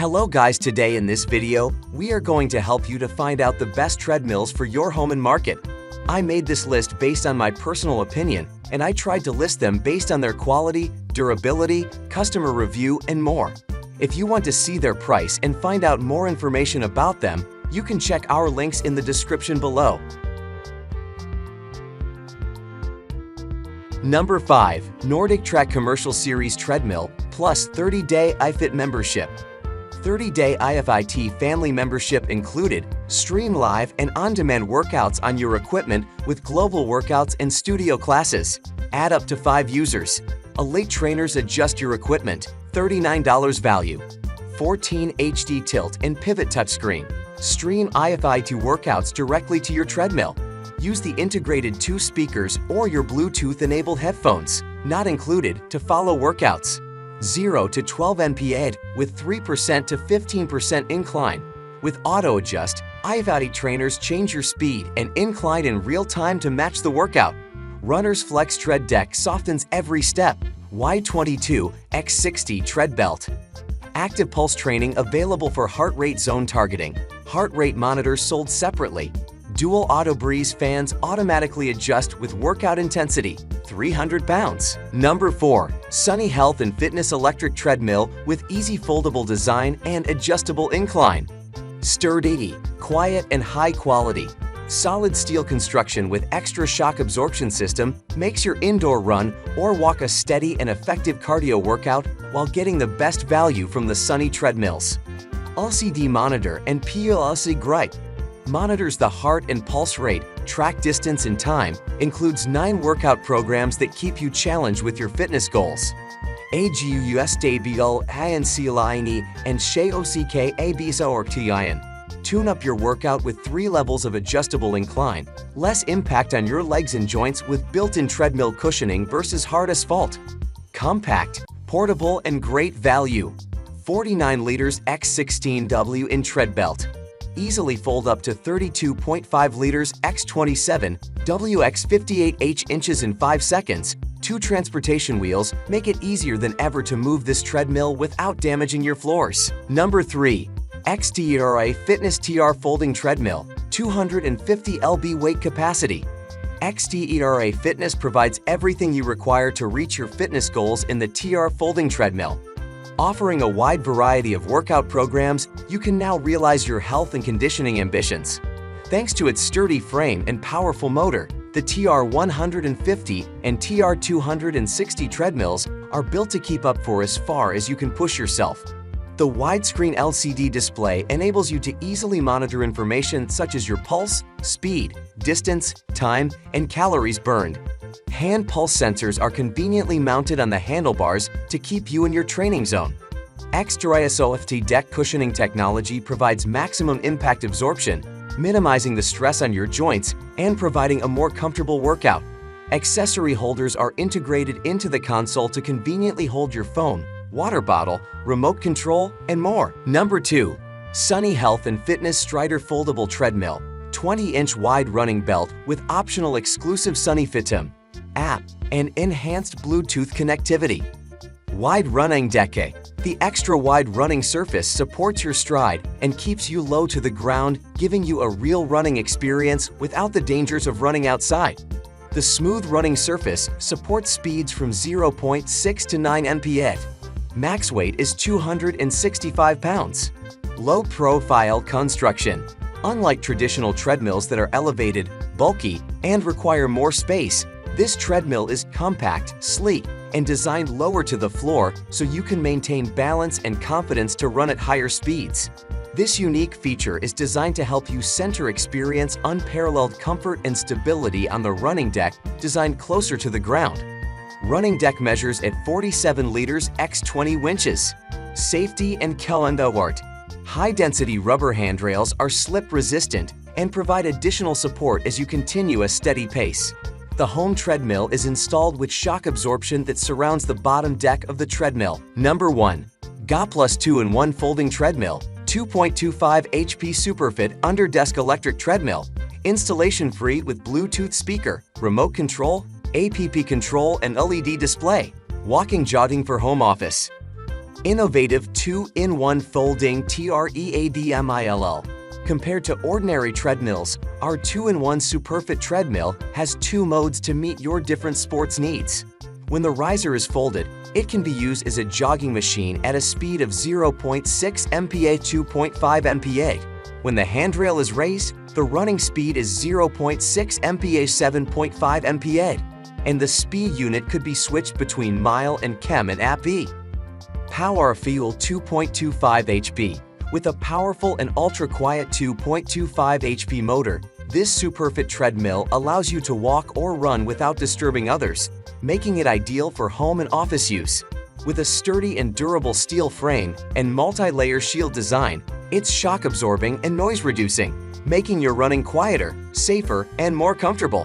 Hello guys, today in this video, we are going to help you to find out the best treadmills for your home and market. I made this list based on my personal opinion, and I tried to list them based on their quality, durability, customer review, and more. If you want to see their price and find out more information about them, you can check our links in the description below. Number 5. Nordic Track Commercial Series Treadmill plus 30-day iFit membership. 30-day iFit family membership included, stream live and on-demand workouts on your equipment with global workouts and studio classes. Add up to 5 users. Elite trainers adjust your equipment, $39 value. 14 HD tilt and pivot touchscreen. Stream iFit workouts directly to your treadmill. Use the integrated 2 speakers or your Bluetooth-enabled headphones, not included, to follow workouts. 0 to 12 NPA with 3% to 15% incline. With auto adjust, iFit trainers change your speed and incline in real time to match the workout. Runner's Flex Tread Deck softens every step. Y22 X60 Tread Belt. Active pulse training available for heart rate zone targeting. Heart rate monitors sold separately. Dual Auto Breeze fans automatically adjust with workout intensity. 300 pounds. Number 4. Sunny Health and Fitness Electric Treadmill with easy foldable design and adjustable incline. Sturdy, quiet, and high quality. Solid steel construction with extra shock absorption system makes your indoor run or walk a steady and effective cardio workout while getting the best value from the Sunny treadmills. LCD monitor and PLC Gripe monitors the heart and pulse rate, track distance and time, includes 9 workout programs that keep you challenged with your fitness goals. AGUS stable ANC and SHAOCK ABSORTIN. Tune up your workout with 3 levels of adjustable incline, less impact on your legs and joints with built-in treadmill cushioning versus hard asphalt. Compact, portable, and great value. 49 liters X16W in tread belt. Easily fold up to 32.5 liters X27 WX58H inches in 5 seconds. 2 transportation wheels make it easier than ever to move this treadmill without damaging your floors. Number 3. XTERA Fitness TR Folding Treadmill, 250 lb weight capacity. XTERA Fitness provides everything you require to reach your fitness goals in the TR Folding Treadmill. Offering a wide variety of workout programs, you can now realize your health and conditioning ambitions. Thanks to its sturdy frame and powerful motor, the TR150 and TR260 treadmills are built to keep up for as far as you can push yourself. The widescreen LCD display enables you to easily monitor information such as your pulse, speed, distance, time, and calories burned. Hand pulse sensors are conveniently mounted on the handlebars to keep you in your training zone. XTRISOFT deck cushioning technology provides maximum impact absorption, minimizing the stress on your joints and providing a more comfortable workout. Accessory holders are integrated into the console to conveniently hold your phone, water bottle, remote control, and more. Number 2. Sunny Health and Fitness Strider Foldable Treadmill, 20-inch wide running belt with optional exclusive SunnyFitum app and enhanced Bluetooth connectivity. Wide running deck. The extra wide running surface supports your stride and keeps you low to the ground, giving you a real running experience without the dangers of running outside. The smooth running surface supports speeds from 0.6 to 9 NPA. Max weight is 265 pounds. Low profile construction. Unlike traditional treadmills that are elevated, bulky, and require more space, this treadmill is compact, sleek, and designed lower to the floor so you can maintain balance and confidence to run at higher speeds. This unique feature is designed to help you experience unparalleled comfort and stability on the running deck designed closer to the ground. Running deck measures at 47 liters x20 winches. Safety and Kellendoort. High-density rubber handrails are slip-resistant and provide additional support as you continue a steady pace. The home treadmill is installed with shock absorption that surrounds the bottom deck of the treadmill. Number 1. GA Plus 2-in-1 Folding Treadmill, 2.25 HP Superfit Under-Desk Electric Treadmill. Installation free with Bluetooth speaker, remote control, APP control, and LED display. Walking jogging for home office. Innovative 2-in-1 folding treadmill. Compared to ordinary treadmills, our 2-in-1 Superfit treadmill has 2 modes to meet your different sports needs. When the riser is folded, it can be used as a jogging machine at a speed of 0.6 mph 2.5 mph. When the handrail is raised, the running speed is 0.6 mph 7.5 mph, and the speed unit could be switched between mile and chem and AP. Power Fuel 2.25 HP. With a powerful and ultra-quiet 2.25 HP motor, this Superfit treadmill allows you to walk or run without disturbing others, making it ideal for home and office use. With a sturdy and durable steel frame and multi-layer shield design, it's shock-absorbing and noise-reducing, making your running quieter, safer, and more comfortable.